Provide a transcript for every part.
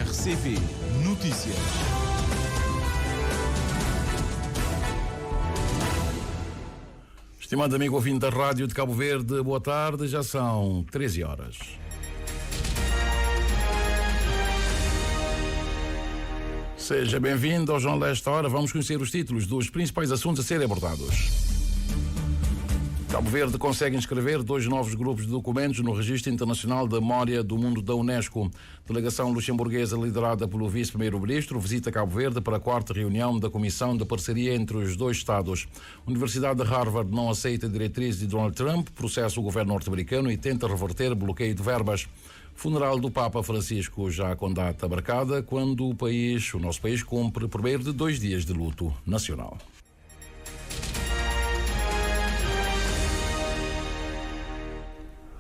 RCV Notícias. Estimado amigo ouvinte da Rádio de Cabo Verde, boa tarde, já são 13 horas. Seja bem-vindo ao Jornal desta hora. Vamos conhecer os títulos dos principais assuntos a serem abordados. Cabo Verde consegue inscrever 2 novos grupos de documentos no Registro Internacional da Memória do Mundo da Unesco. Delegação luxemburguesa liderada pelo vice-primeiro-ministro visita Cabo Verde para a 4ª reunião da Comissão de Parceria entre os dois Estados. Universidade de Harvard não aceita diretrizes de Donald Trump, processa o governo norte-americano e tenta reverter bloqueio de verbas. Funeral do Papa Francisco já com data marcada, quando o nosso país cumpre primeiro de 2 dias de luto nacional.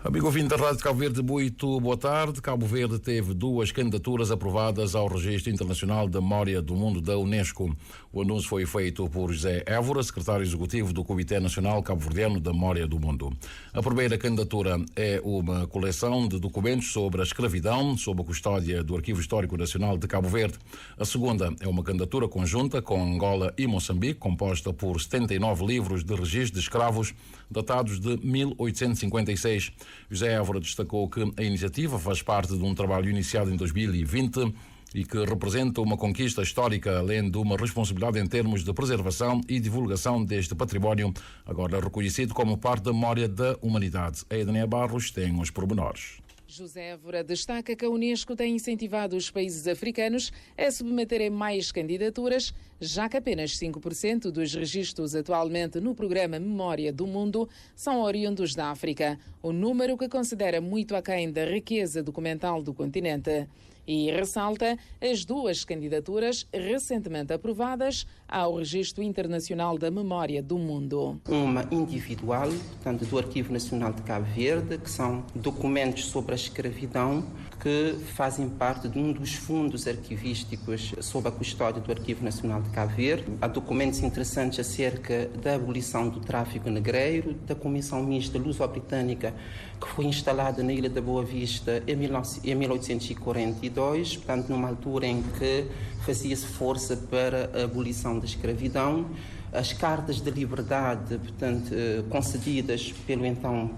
Amigo ouvinte da Rádio de Cabo Verde, muito boa tarde. Cabo Verde teve 2 candidaturas aprovadas ao Registro Internacional da Memória do Mundo da Unesco. O anúncio foi feito por José Évora, secretário executivo do Comitê Nacional Cabo-Verdiano da Memória do Mundo. A primeira candidatura é uma coleção de documentos sobre a escravidão, sob a custódia do Arquivo Histórico Nacional de Cabo Verde. A segunda é uma candidatura conjunta com Angola e Moçambique, composta por 79 livros de registro de escravos datados de 1856. José Évora destacou que a iniciativa faz parte de um trabalho iniciado em 2020 e que representa uma conquista histórica, além de uma responsabilidade em termos de preservação e divulgação deste património, agora reconhecido como parte da memória da humanidade. A Ednea Barros tem os pormenores. José Évora destaca que a Unesco tem incentivado os países africanos a submeterem mais candidaturas, já que apenas 5% dos registros atualmente no programa Memória do Mundo são oriundos da África, um número que considera muito aquém da riqueza documental do continente. E ressalta as 2 candidaturas recentemente aprovadas ao Registro Internacional da Memória do Mundo. Uma individual, portanto, do Arquivo Nacional de Cabo Verde, que são documentos sobre a escravidão que fazem parte de um dos fundos arquivísticos sob a custódia do Arquivo Nacional de Cabo Verde. Há documentos interessantes acerca da abolição do tráfico negreiro, da Comissão Mista Luso-Britânica, que foi instalada na Ilha da Boa Vista em 1842, portanto, numa altura em que fazia-se força para a abolição da escravidão. As cartas de liberdade, portanto, concedidas pelo então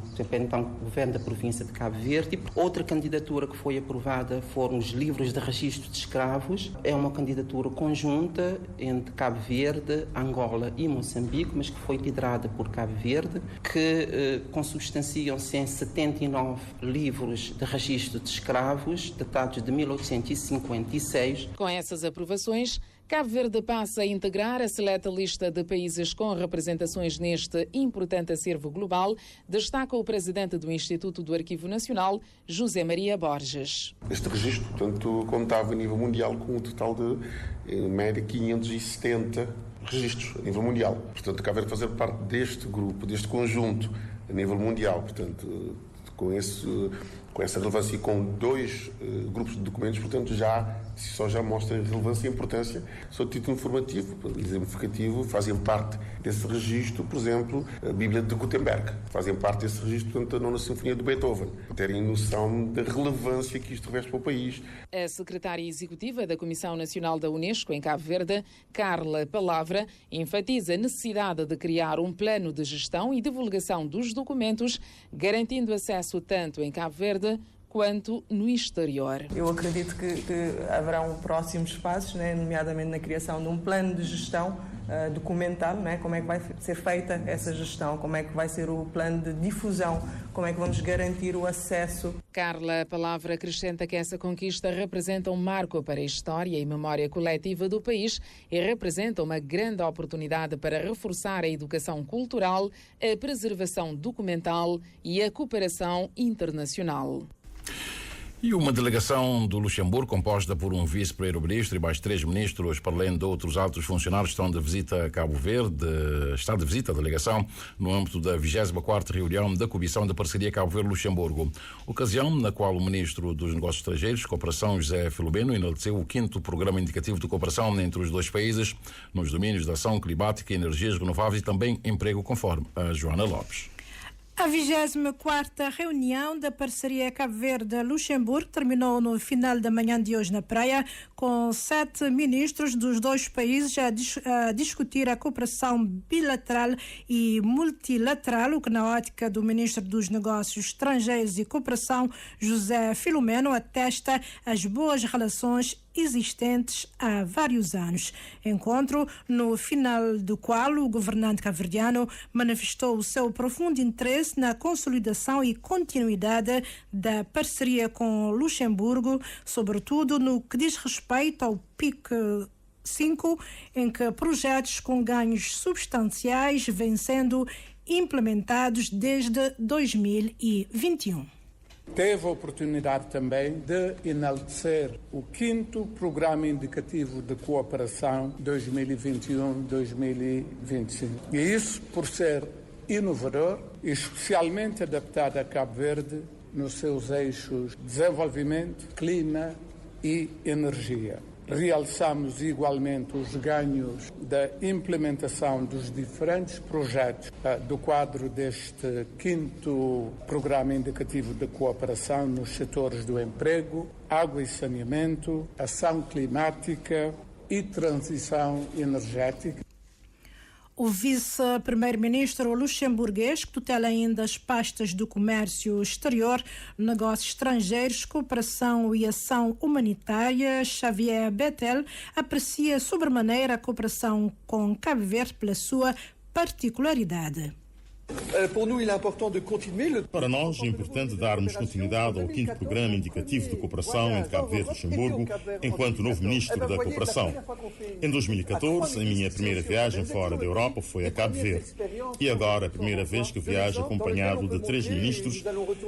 governo da província de Cabo Verde. Outra candidatura que foi aprovada foram os livros de registro de escravos. É uma candidatura conjunta entre Cabo Verde, Angola e Moçambique, mas que foi liderada por Cabo Verde, que consubstanciam-se em 79 livros de registro de escravos, datados de 1856. Com essas aprovações, Cabo Verde passa a integrar a seleta lista de países com representações neste importante acervo global, destaca o presidente do Instituto do Arquivo Nacional, José Maria Borges. Este registro, portanto, contava a nível mundial com um total de, em média, 570 registros a nível mundial. Portanto, Cabo Verde fazer parte deste grupo, deste conjunto a nível mundial, portanto, com essa relevância e com 2 grupos de documentos, portanto, já mostra a relevância e a importância. Sob título informativo, exemplificativo, fazem parte desse registro, por exemplo, a Bíblia de Gutenberg. Fazem parte desse registro, portanto, a 9ª Sinfonia de Beethoven. Terem noção da relevância que isto reveste para o país. A secretária executiva da Comissão Nacional da Unesco em Cabo Verde, Carla Palavra, enfatiza a necessidade de criar um plano de gestão e divulgação dos documentos, garantindo acesso tanto em Cabo Verde quanto no exterior. Eu acredito que haverão próximos passos, nomeadamente na criação de um plano de gestão documental, como é que vai ser feita essa gestão, como é que vai ser o plano de difusão, como é que vamos garantir o acesso. Carla Palavra acrescenta que essa conquista representa um marco para a história e memória coletiva do país e representa uma grande oportunidade para reforçar a educação cultural, a preservação documental e a cooperação internacional. E uma delegação do Luxemburgo, composta por um vice-primeiro-ministro e mais 3 ministros, para além de outros altos funcionários, estão de visita a Cabo Verde. Está de visita a delegação no âmbito da 24ª reunião da Comissão de Parceria Cabo Verde-Luxemburgo. Ocasião na qual o ministro dos Negócios Estrangeiros, Cooperação, José Filomeno, enalteceu o 5º Programa Indicativo de Cooperação entre os dois países nos domínios da ação climática, energias renováveis e também emprego, conforme a Joana Lopes. A 24ª reunião da parceria Cabo Verde-Luxemburgo terminou no final da manhã de hoje na praia, com 7 ministros dos dois países a discutir a cooperação bilateral e multilateral, o que na ótica do ministro dos Negócios Estrangeiros e Cooperação, José Filomeno, atesta as boas relações existentes há vários anos. Encontro no final do qual o governante cabo-verdiano manifestou o seu profundo interesse na consolidação e continuidade da parceria com Luxemburgo, sobretudo no que diz respeito ao PIC 5, em que projetos com ganhos substanciais vêm sendo implementados desde 2021. Teve a oportunidade também de enaltecer o 5º Programa Indicativo de Cooperação 2021-2025. E isso por ser inovador e especialmente adaptado a Cabo Verde nos seus eixos desenvolvimento, clima e energia. Realçamos igualmente os ganhos da implementação dos diferentes projetos do quadro deste 5º Programa Indicativo de Cooperação nos setores do emprego, água e saneamento, ação climática e transição energética. O vice-primeiro-ministro luxemburguês, que tutela ainda as pastas do comércio exterior, negócios estrangeiros, cooperação e ação humanitária, Xavier Bettel, aprecia sobremaneira a cooperação com Cabo Verde pela sua particularidade. Para nós é importante darmos continuidade ao 5º Programa Indicativo de Cooperação entre Cabo Verde e Luxemburgo, enquanto novo Ministro da Cooperação. Em 2014, a minha primeira viagem fora da Europa foi a Cabo Verde. E agora, a primeira vez que viajo acompanhado de 3 ministros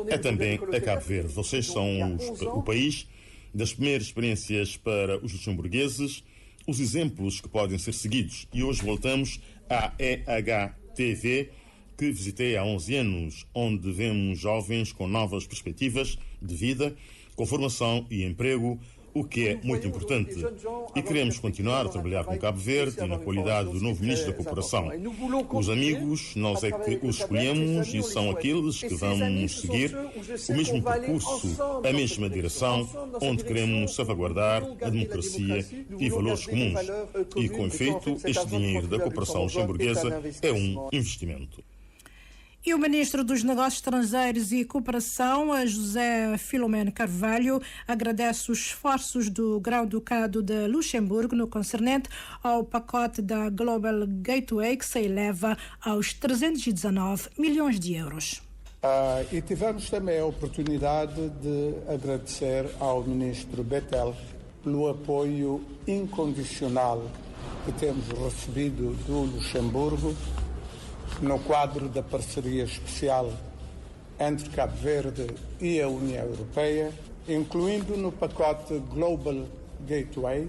é também a Cabo Verde. Vocês são o país das primeiras experiências para os luxemburgueses, os exemplos que podem ser seguidos. E hoje voltamos à EHTV, que visitei há 11 anos, onde vemos jovens com novas perspectivas de vida, com formação e emprego, o que é muito importante. E queremos continuar a trabalhar com Cabo Verde e na qualidade do novo Ministro da Cooperação. Os amigos, nós é que os escolhemos e são aqueles que vamos seguir o mesmo percurso, a mesma direção, onde queremos salvaguardar a democracia e valores comuns. E, com efeito, este dinheiro da cooperação luxemburguesa é um investimento. E o ministro dos Negócios Estrangeiros e Cooperação, José Filomeno Carvalho, agradece os esforços do Grão-Ducado de Luxemburgo no concernente ao pacote da Global Gateway, que se eleva aos 319 milhões de euros. E tivemos também a oportunidade de agradecer ao ministro Bettel pelo apoio incondicional que temos recebido do Luxemburgo no quadro da parceria especial entre Cabo Verde e a União Europeia, incluindo no pacote Global Gateway,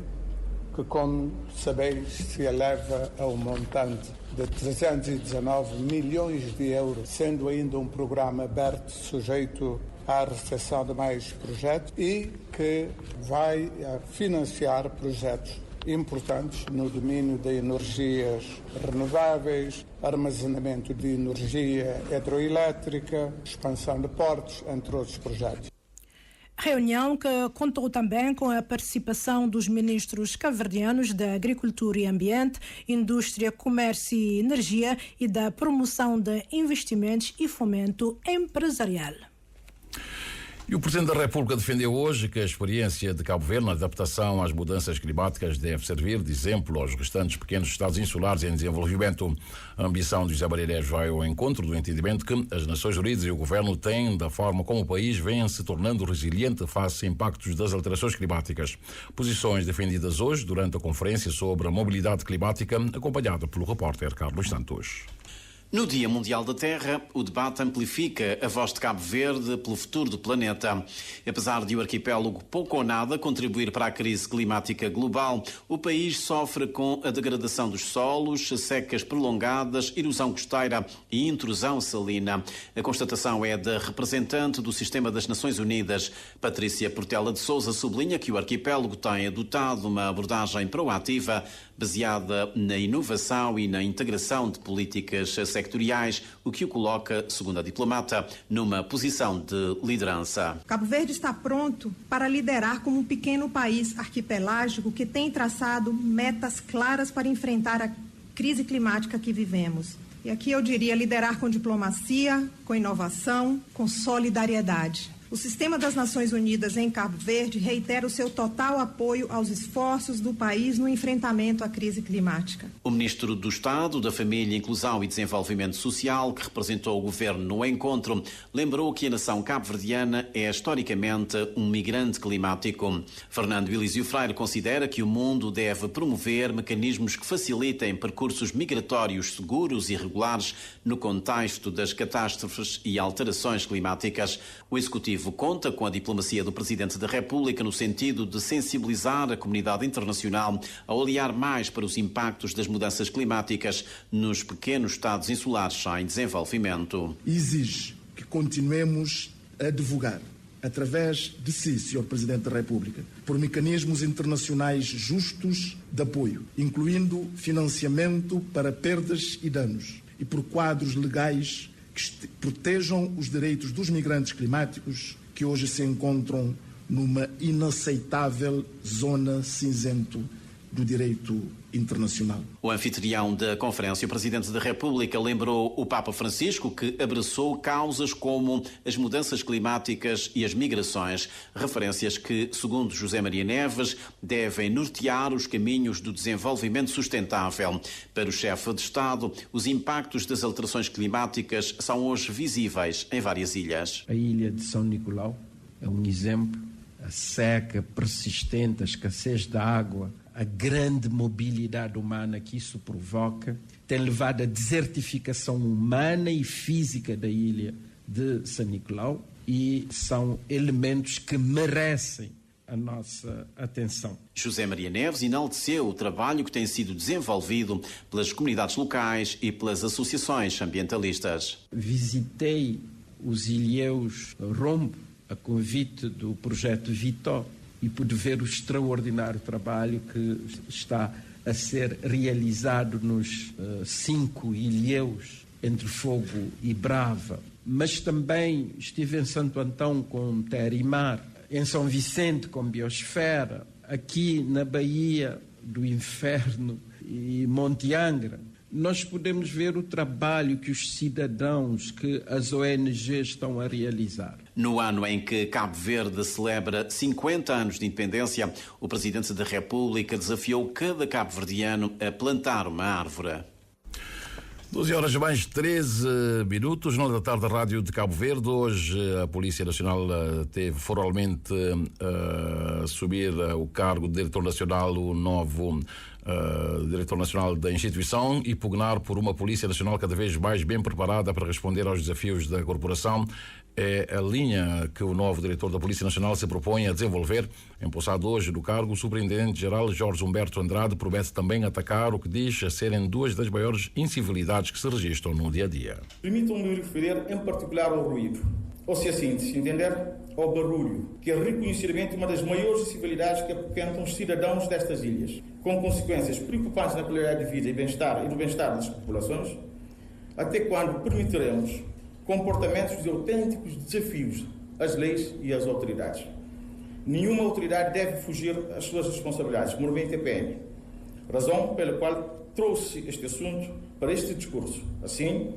que, como sabeis, se eleva ao montante de 319 milhões de euros, sendo ainda um programa aberto, sujeito à recepção de mais projetos, e que vai financiar projetos importantes no domínio de energias renováveis, armazenamento de energia hidroelétrica, expansão de portos, entre outros projetos. Reunião que contou também com a participação dos ministros cabo-verdianos da Agricultura e Ambiente, Indústria, Comércio e Energia e da Promoção de Investimentos e Fomento Empresarial. E o Presidente da República defendeu hoje que a experiência de Cabo Verde na adaptação às mudanças climáticas deve servir de exemplo aos restantes pequenos estados insulares em desenvolvimento. A ambição de José Barreiros vai ao encontro do entendimento que as Nações Unidas e o Governo têm da forma como o país vem se tornando resiliente face a impactos das alterações climáticas. Posições defendidas hoje durante a conferência sobre a mobilidade climática, acompanhada pelo repórter Carlos Santos. No Dia Mundial da Terra, o debate amplifica a voz de Cabo Verde pelo futuro do planeta. Apesar de o arquipélago pouco ou nada contribuir para a crise climática global, o país sofre com a degradação dos solos, secas prolongadas, erosão costeira e intrusão salina. A constatação é da representante do Sistema das Nações Unidas. Patrícia Portela de Sousa sublinha que o arquipélago tem adotado uma abordagem proativa baseada na inovação e na integração de políticas sectoriais, o que o coloca, segundo a diplomata, numa posição de liderança. Cabo Verde está pronto para liderar como um pequeno país arquipelágico que tem traçado metas claras para enfrentar a crise climática que vivemos. E aqui eu diria liderar com diplomacia, com inovação, com solidariedade. O Sistema das Nações Unidas em Cabo Verde reitera o seu total apoio aos esforços do país no enfrentamento à crise climática. O ministro do Estado, da Família, Inclusão e Desenvolvimento Social, que representou o governo no encontro, lembrou que a nação cabo-verdiana é historicamente um migrante climático. Fernando Elísio Freire considera que o mundo deve promover mecanismos que facilitem percursos migratórios seguros e regulares no contexto das catástrofes e alterações climáticas. O Executivo conta com a diplomacia do Presidente da República no sentido de sensibilizar a comunidade internacional a olhar mais para os impactos das mudanças climáticas nos pequenos estados insulares em desenvolvimento. Exige que continuemos a divulgar, através de si, Sr. Presidente da República, por mecanismos internacionais justos de apoio, incluindo financiamento para perdas e danos, e por quadros legais que protejam os direitos dos migrantes climáticos que hoje se encontram numa inaceitável zona cinzento do direito internacional. O anfitrião da conferência, o Presidente da República, lembrou o Papa Francisco que abraçou causas como as mudanças climáticas e as migrações, referências que, segundo José Maria Neves, devem nortear os caminhos do desenvolvimento sustentável. Para o chefe de Estado, os impactos das alterações climáticas são hoje visíveis em várias ilhas. A ilha de São Nicolau é um exemplo. A seca persistente, a escassez de água, a grande mobilidade humana que isso provoca, tem levado à desertificação humana e física da ilha de São Nicolau e são elementos que merecem a nossa atenção. José Maria Neves enalteceu o trabalho que tem sido desenvolvido pelas comunidades locais e pelas associações ambientalistas. Visitei os ilhéus Rombo a convite do projeto Vitó e pude ver o extraordinário trabalho que está a ser realizado nos 5 ilhéus entre Fogo e Brava. Mas também estive em Santo Antão com Terra e Mar, em São Vicente com Biosfera, aqui na Baía do Inferno e Monte Angra. Nós podemos ver o trabalho que os cidadãos, que as ONGs estão a realizar. No ano em que Cabo Verde celebra 50 anos de independência, o Presidente da República desafiou cada cabo-verdiano a plantar uma árvore. 12 horas mais 13 minutos, Jornal da Tarde da Rádio de Cabo Verde. Hoje a Polícia Nacional teve formalmente assumir o cargo de Diretor Nacional, o novo Diretor Nacional da instituição, e pugnar por uma Polícia Nacional cada vez mais bem preparada para responder aos desafios da corporação. É a linha que o novo diretor da Polícia Nacional se propõe a desenvolver. Empossado hoje do cargo, o Superintendente-Geral Jorge Humberto Andrade promete também atacar o que diz a serem 2 das maiores incivilidades que se registram no dia-a-dia. Permitam-me referir em particular ao ruído, ou se assim se entender, ao barulho, que é reconhecidamente uma das maiores incivilidades que apoquentam os cidadãos destas ilhas, com consequências preocupantes na qualidade de vida e no bem-estar das populações. Até quando permitiremos comportamentos de autênticos desafios às leis e às autoridades? Nenhuma autoridade deve fugir às suas responsabilidades, como bem TPM. Razão pela qual trouxe este assunto para este discurso. Assim,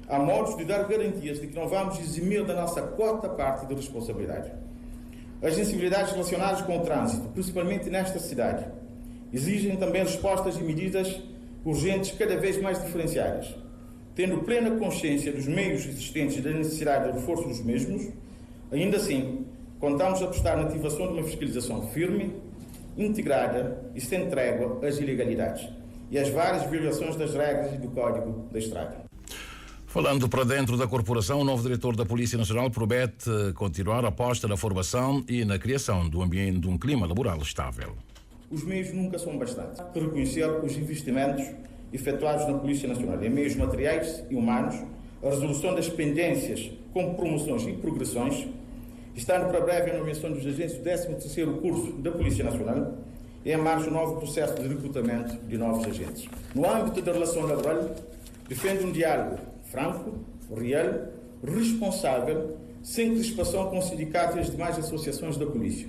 há modos de dar garantias de que não vamos eximir da nossa quota parte de responsabilidade. As sensibilidades relacionadas com o trânsito, principalmente nesta cidade, exigem também respostas e medidas urgentes cada vez mais diferenciadas. Tendo plena consciência dos meios existentes e da necessidade de reforço dos mesmos, ainda assim, contamos a apostar na ativação de uma fiscalização firme, integrada e sem trégua às ilegalidades e às várias violações das regras e do Código da Estrada. Falando para dentro da corporação, o novo diretor da Polícia Nacional promete continuar a aposta na formação e na criação do ambiente de um clima laboral estável. Os meios nunca são bastantes. Reconhecer os investimentos efetuados na Polícia Nacional em meios materiais e humanos, a resolução das pendências com promoções e progressões, estando para breve a nomeação dos agentes do 13º curso da Polícia Nacional e em março o novo processo de recrutamento de novos agentes. No âmbito da relação laboral, Defende um diálogo franco, real, responsável, sem crispação com sindicatos e as demais associações da polícia.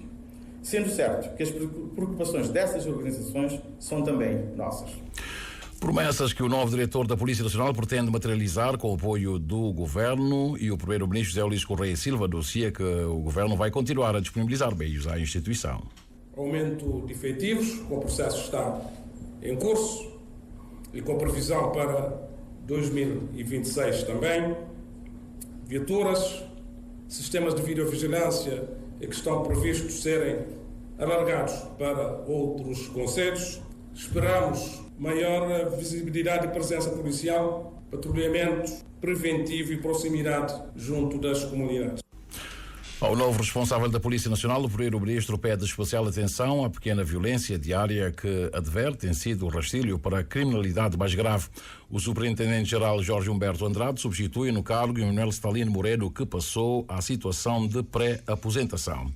Sendo certo que as preocupações dessas organizações são também nossas. Promessas que o novo diretor da Polícia Nacional pretende materializar com o apoio do Governo, e o primeiro-ministro José Luís Correia Silva anuncia que o Governo vai continuar a disponibilizar meios à instituição. Aumento de efetivos, o processo está em curso e com previsão para 2026 também. Viaturas, sistemas de videovigilância que estão previstos serem alargados para outros concelhos. Esperamos maior visibilidade e presença policial, patrulhamento preventivo e proximidade junto das comunidades. Ao novo responsável da Polícia Nacional, o primeiro-ministro pede especial atenção à pequena violência diária que adverte tem sido o rastilho para a criminalidade mais grave. O superintendente-geral Jorge Humberto Andrade substitui no cargo Emanuel Stalino Moreno, que passou à situação de pré-aposentação.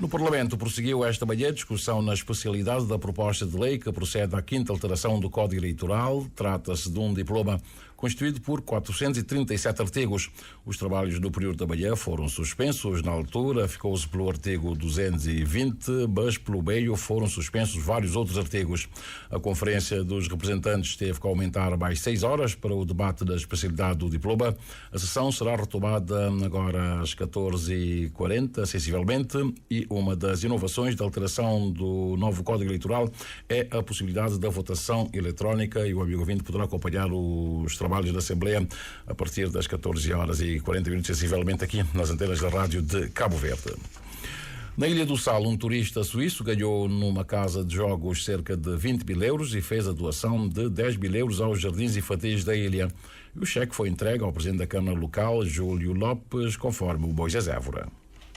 No Parlamento prosseguiu esta manhã a discussão na especialidade da proposta de lei que procede à 5ª alteração do Código Eleitoral. Trata-se de um diploma constituído por 437 artigos. Os trabalhos no período da manhã foram suspensos. Na altura, ficou-se pelo artigo 220, mas pelo meio foram suspensos vários outros artigos. A Conferência dos Representantes teve que aumentar mais 6 horas para o debate da especialidade do diploma. A sessão será retomada agora às 14h40, sensivelmente, e uma das inovações da alteração do novo Código Eleitoral é a possibilidade da votação eletrónica, e o amigo ouvinte poderá acompanhar os trabalhos da Assembleia a partir das 14h40, sensivelmente, aqui nas antenas da rádio de Cabo Verde. Na Ilha do Sal, um turista suíço ganhou numa casa de jogos cerca de 20 mil euros e fez a doação de 10 mil euros aos jardins infantis da ilha. E o cheque foi entregue ao presidente da Câmara Local, Júlio Lopes, conforme o Moisés Évora.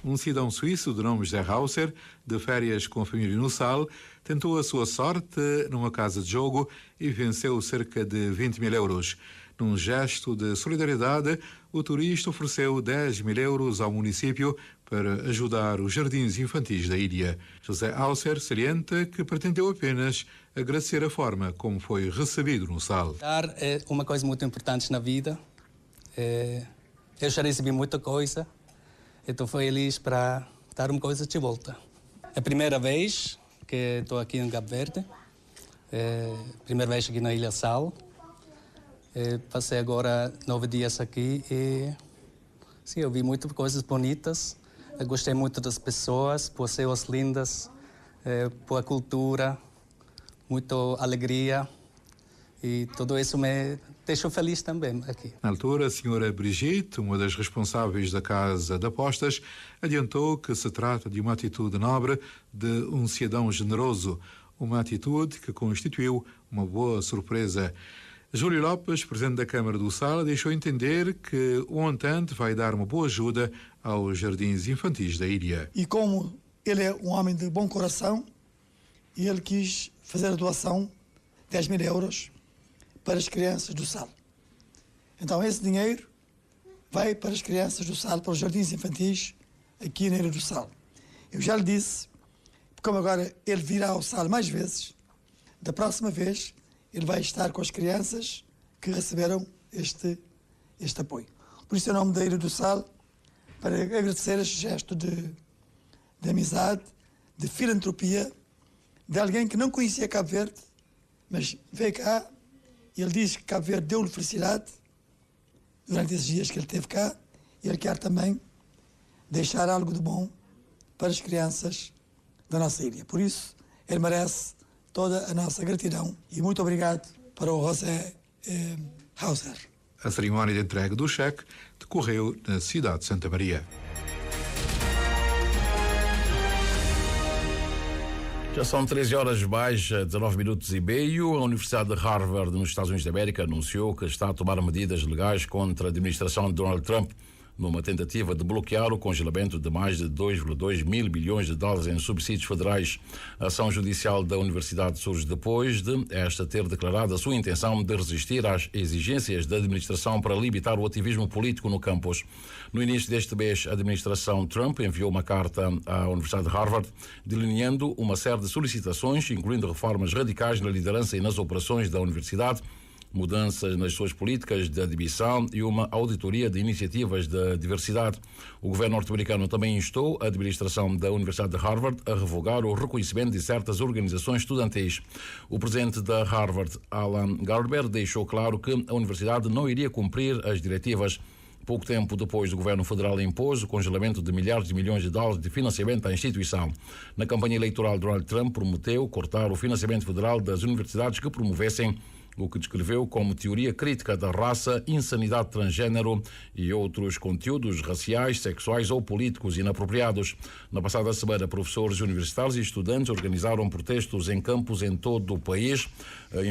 Um cidadão suíço de nome José Hauser, de férias com a família no Sal, tentou a sua sorte numa casa de jogo e venceu cerca de 20 mil euros. Num gesto de solidariedade, o turista ofereceu 10 mil euros ao município para ajudar os jardins infantis da ilha. José Hauser salienta que pretendeu apenas agradecer a forma como foi recebido no Sal. Dar é uma coisa muito importante na vida. Eu já recebi muita coisa. Estou feliz para dar uma coisa de volta. É a primeira vez que estou aqui em Cabo Verde, primeira vez aqui na Ilha Sal. Passei agora 9 dias aqui e sim, eu vi muitas coisas bonitas. Eu gostei muito das pessoas, pessoas lindas, por a cultura, muita alegria, e tudo isso me deixou feliz também aqui. Na altura, a senhora Brigitte, uma das responsáveis da Casa de Apostas, adiantou que se trata de uma atitude nobre de um cidadão generoso, uma atitude que constituiu uma boa surpresa. Júlio Lopes, presidente da Câmara do Sal, deixou entender que o montante vai dar uma boa ajuda aos jardins infantis da ilha. E como ele é um homem de bom coração, ele quis fazer a doação de 10 mil euros para as crianças do Sal. Então esse dinheiro vai para as crianças do Sal, para os jardins infantis aqui na Ilha do Sal. Eu já lhe disse, como agora ele virá ao Sal mais vezes, da próxima vez ele vai estar com as crianças que receberam este apoio. Por isso, em nome da Ilha do Sal, para agradecer este gesto de amizade, de filantropia, de alguém que não conhecia Cabo Verde, mas veio cá e ele diz que Cabo Verde deu-lhe felicidade durante esses dias que ele esteve cá, e ele quer também deixar algo de bom para as crianças da nossa ilha. Por isso, ele merece toda a nossa gratidão e muito obrigado para o José Hauser. A cerimónia de entrega do cheque decorreu na cidade de Santa Maria. Já são 13 horas mais 19 minutos e meio. A Universidade de Harvard, nos Estados Unidos da América, anunciou que está a tomar medidas legais contra a administração de Donald Trump, numa tentativa de bloquear o congelamento de mais de 2,2 mil bilhões de dólares em subsídios federais. A ação judicial da universidade surge depois de esta ter declarado a sua intenção de resistir às exigências da administração para limitar o ativismo político no campus. No início deste mês, a administração Trump enviou uma carta à Universidade de Harvard, delineando uma série de solicitações, incluindo reformas radicais na liderança e nas operações da universidade, mudanças nas suas políticas de admissão e uma auditoria de iniciativas de diversidade. O governo norte-americano também instou a administração da Universidade de Harvard a revogar o reconhecimento de certas organizações estudantis. O presidente da Harvard, Alan Garber, deixou claro que a universidade não iria cumprir as diretivas. Pouco tempo depois, o governo federal impôs o congelamento de milhares de milhões de dólares de financiamento à instituição. Na campanha eleitoral, Donald Trump prometeu cortar o financiamento federal das universidades que promovessem o que descreveu como teoria crítica da raça, insanidade transgênero e outros conteúdos raciais, sexuais ou políticos inapropriados. Na passada semana, professores universitários e estudantes organizaram protestos em campos em todo o país,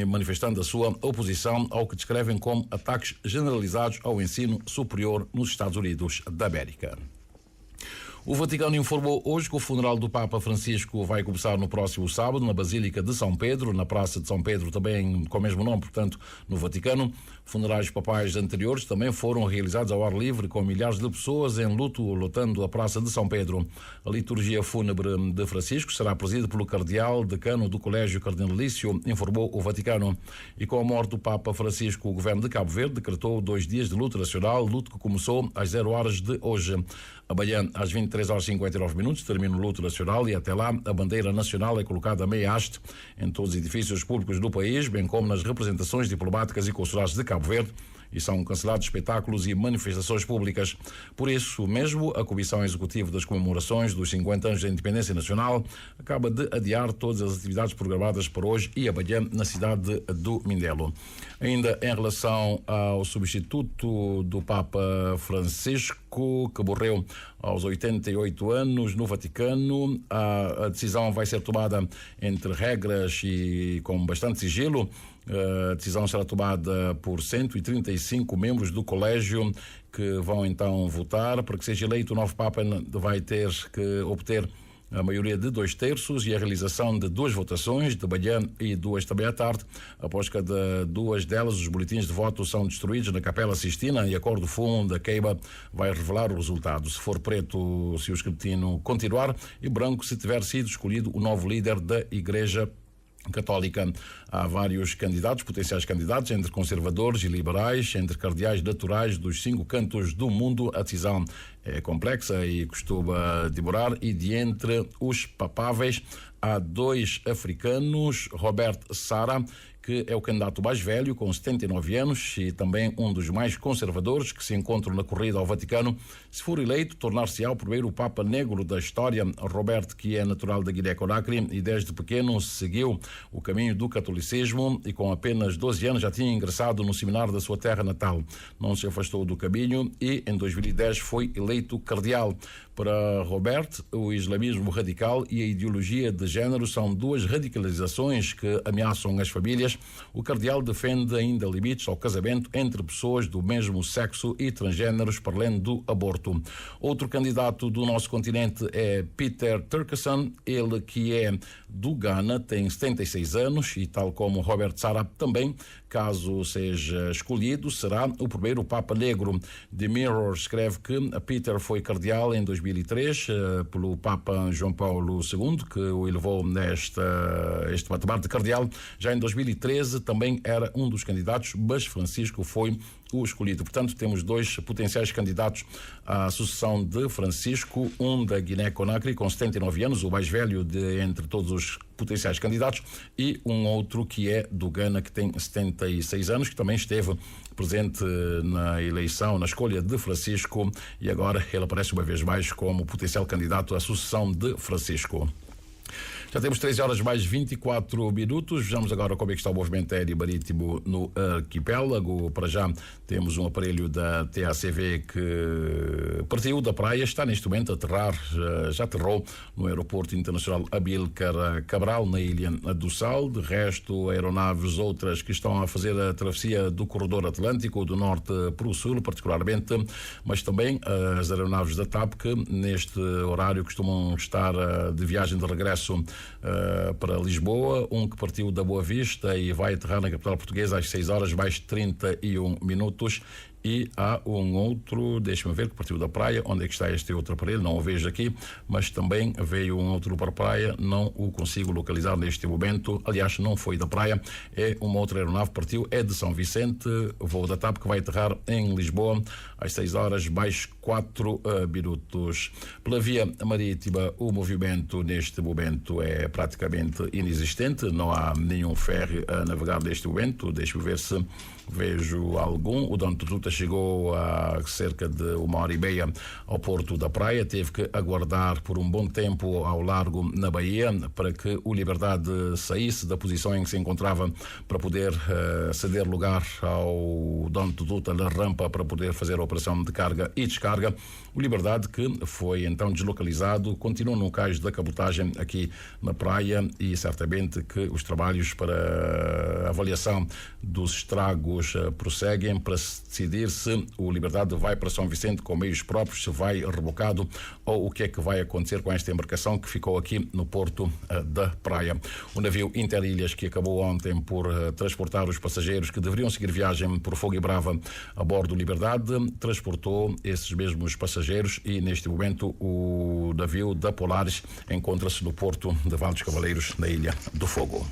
manifestando a sua oposição ao que descrevem como ataques generalizados ao ensino superior nos Estados Unidos da América. O Vaticano informou hoje que o funeral do Papa Francisco vai começar no próximo sábado na Basílica de São Pedro, na Praça de São Pedro, também com o mesmo nome, portanto, no Vaticano. Funerais papais anteriores também foram realizados ao ar livre, com milhares de pessoas em luto lotando a Praça de São Pedro. A liturgia fúnebre de Francisco será presidida pelo cardeal decano do Colégio Cardinalício, informou o Vaticano. E com a morte do Papa Francisco, o governo de Cabo Verde decretou 2 dias de luto nacional, luto que começou às 0 horas de hoje. Amanhã, às 23h59, termina o luto nacional e até lá a bandeira nacional é colocada a meia haste em todos os edifícios públicos do país, bem como nas representações diplomáticas e consulares de Cabo Verde, e são cancelados espetáculos e manifestações públicas. Por isso mesmo, a Comissão Executiva das Comemorações dos 50 anos da Independência Nacional acaba de adiar todas as atividades programadas para hoje e amanhã na cidade do Mindelo. Ainda em relação ao substituto do Papa Francisco, que morreu aos 88 anos no Vaticano, a decisão vai ser tomada entre regras e com bastante sigilo. A decisão será tomada por 135 membros do colégio, que vão então votar. Para que seja eleito o novo Papa, vai ter que obter a maioria de 2/3 e a realização de 2 votações, de manhã e 2 também à tarde. Após cada 2 delas, os boletins de voto são destruídos na Capela Sistina e a cor do fumo da queima vai revelar o resultado. Se for preto, se o escrutínio continuar, e branco, se tiver sido escolhido o novo líder da Igreja Católica. Há vários candidatos, potenciais candidatos, entre conservadores e liberais, entre cardeais naturais dos 5 cantos do mundo. A decisão é complexa e costuma demorar, e de entre os papáveis há 2 africanos, Robert Sarah, que é o candidato mais velho, com 79 anos, e também um dos mais conservadores que se encontram na corrida ao Vaticano. Se for eleito, tornar-se-á o primeiro Papa negro da história. Robert, que é natural da Guiné-Conakry e desde pequeno seguiu o caminho do catolicismo, e com apenas 12 anos já tinha ingressado no seminário da sua terra natal. Não se afastou do caminho e em 2010 foi eleito cardeal. Para Robert, o islamismo radical e a ideologia de género são 2 radicalizações que ameaçam as famílias. O cardeal defende ainda limites ao casamento entre pessoas do mesmo sexo e transgêneros, para além do aborto. Outro candidato do nosso continente é Peter Turkson, ele que é do Ghana, tem 76 anos e, tal como Robert Sarah, também, caso seja escolhido, será o primeiro Papa negro. The Mirror escreve que Peter foi cardeal em 2003 pelo Papa João Paulo II, que o elevou este patamar de cardeal. Já em 2013 também era um dos candidatos, mas Francisco foi o escolhido. Portanto, temos 2 potenciais candidatos à sucessão de Francisco, um da Guiné-Conakry com 79 anos, o mais velho entre todos os potenciais candidatos, e um outro que é do Ghana, que tem 76 anos, que também esteve presente na eleição, na escolha de Francisco, e agora ele aparece uma vez mais como potencial candidato à sucessão de Francisco. Já temos 13 horas mais 24 minutos. Vejamos agora como é que está o movimento aéreo marítimo no arquipélago. Para já temos um aparelho da TACV que partiu da praia, está neste momento a aterrar, já aterrou no aeroporto internacional Amílcar Cabral, na Ilha do Sal. De resto, aeronaves outras que estão a fazer a travessia do corredor atlântico, do norte para o sul particularmente, mas também as aeronaves da TAP, que neste horário costumam estar de viagem de regresso para Lisboa, um que partiu da Boa Vista e vai aterrar na capital portuguesa às 6 horas mais 31 minutos, E há um outro, deixa-me ver, que partiu da praia. Onde é que está este outro aparelho? Não o vejo aqui, mas também veio um outro para a praia, não o consigo localizar neste momento. Aliás, não foi da praia, é uma outra aeronave, partiu, é de São Vicente, voo da TAP, que vai aterrar em Lisboa às 6 horas mais 4 minutos. Pela via marítima, o movimento neste momento é praticamente inexistente, não há nenhum ferry a navegar neste momento. Deixa-me ver se vejo algum. O dono de Tuta chegou a cerca de 1h30 ao Porto da Praia, teve que aguardar por um bom tempo ao largo na Bahia para que o Liberdade saísse da posição em que se encontrava para poder ceder lugar ao dono de Tuta na rampa para poder fazer a operação de carga e descarga. O Liberdade, que foi então deslocalizado, continua no cais da cabotagem aqui na praia, e certamente que os trabalhos para avaliação dos estragos prosseguem para se decidir se o Liberdade vai para São Vicente com meios próprios, se vai rebocado, ou o que é que vai acontecer com esta embarcação que ficou aqui no Porto da Praia. O navio Interilhas, que acabou ontem por transportar os passageiros que deveriam seguir viagem por Fogo e Brava a bordo do Liberdade, transportou esses mesmos passageiros, e neste momento o navio da Polaris encontra-se no Porto de Vale dos Cavaleiros, na Ilha do Fogo.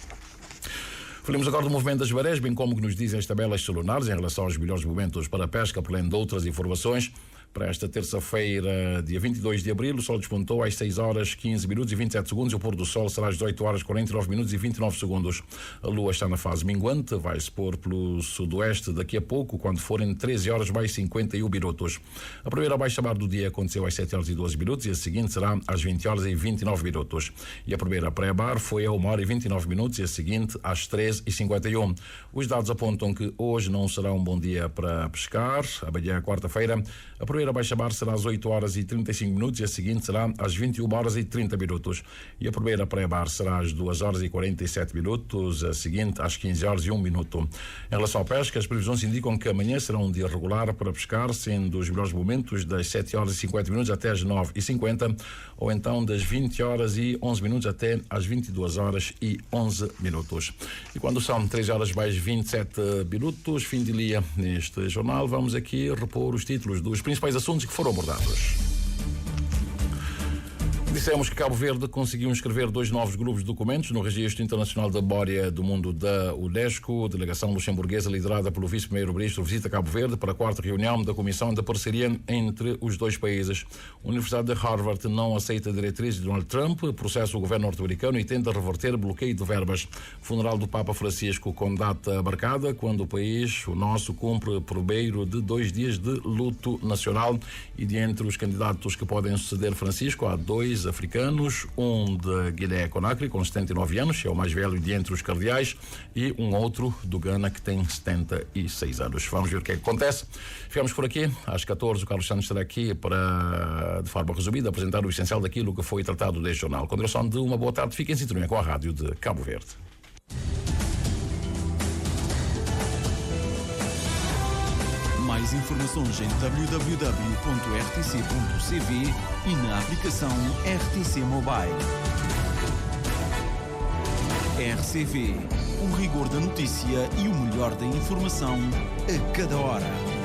Falamos agora do movimento das marés, bem como que nos dizem as tabelas solares em relação aos melhores momentos para a pesca, por além de outras informações. Para esta terça-feira, dia 22 de abril, o sol despontou às 6 horas 15 minutos e 27 segundos. O pôr do sol será às 18 horas 49 minutos e 29 segundos. A lua está na fase minguante, vai se pôr pelo sudoeste daqui a pouco, quando forem 13 horas mais 51 minutos. A primeira baixa-mar do dia aconteceu às 7 horas e 12 minutos e a seguinte será às 20 horas e 29 minutos. E a primeira pré-mar foi a 1 hora e 29 minutos e a seguinte às 13 e 51. Os dados apontam que hoje não será um bom dia para pescar. Amanhã, quarta-feira, a primeira baixa-mar será às 8 horas e 35 minutos e a seguinte será às 21 horas e 30 minutos. E a primeira pré-mar será às 2 horas e 47 minutos, a seguinte às 15 horas e 1 minuto. Em relação à pesca, as previsões indicam que amanhã será um dia regular para pescar, sendo os melhores momentos das 7 horas e 50 minutos até às 9 e 50, ou então das 20 horas e 11 minutos até às 22 horas e 11 minutos. E quando são 3 horas mais 27 minutos, fim de dia neste jornal, vamos aqui repor os títulos dos principais assuntos que foram abordados. Dissemos que Cabo Verde conseguiu inscrever 2 novos grupos de documentos no Registro Internacional da Memória do Mundo da Unesco. A delegação luxemburguesa, liderada pelo vice-primeiro-ministro, visita Cabo Verde para a 4ª reunião da Comissão da Parceria entre os dois países. A Universidade de Harvard não aceita diretrizes de Donald Trump, processa o governo norte-americano e tenta reverter bloqueio de verbas. Funeral do Papa Francisco com data marcada, quando o país, o nosso, cumpre primeiro de 2 dias de luto nacional. E de entre os candidatos que podem suceder Francisco, há 2 africanos, um de Guiné-Conakry com 79 anos, é o mais velho de entre os cardeais, e um outro do Ghana que tem 76 anos. Vamos ver o que é que acontece. Ficamos por aqui. Às 14 o Carlos Santos estará aqui para, de forma resumida, apresentar o essencial daquilo que foi tratado deste jornal. Com direção de uma boa tarde, fiquem em sintonia com a rádio de Cabo Verde. Mais informações em www.rtc.cv e na aplicação RTC Mobile. RCV, o rigor da notícia e o melhor da informação a cada hora.